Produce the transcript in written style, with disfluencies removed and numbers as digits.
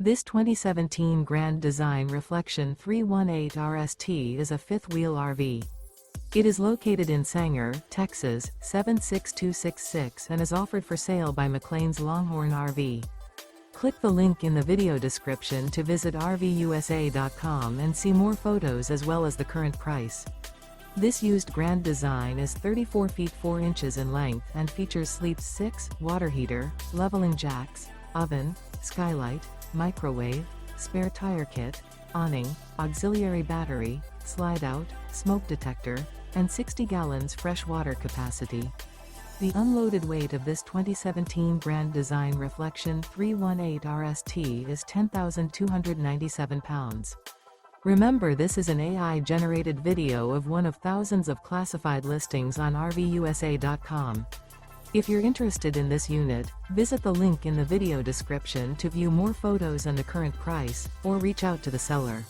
This 2017 Grand Design Reflection 318 RST is a fifth-wheel RV. It is located in Sanger, Texas, 76266 and is offered for sale by McClain's Longhorn RV. Click the link in the video description to visit RVUSA.com and see more photos as well as the current price. This used Grand Design is 34 feet 4 inches in length and features sleeps 6, water heater, leveling jacks, oven, skylight, microwave, spare tire kit, awning, auxiliary battery, slide-out, smoke detector, and 60 gallons fresh water capacity. The unloaded weight of this 2017 Grand Design Reflection 318 RST is 10,297 pounds. Remember, this is an AI-generated video of one of thousands of classified listings on RVUSA.com. If you're interested in this unit, visit the link in the video description to view more photos and the current price, or reach out to the seller.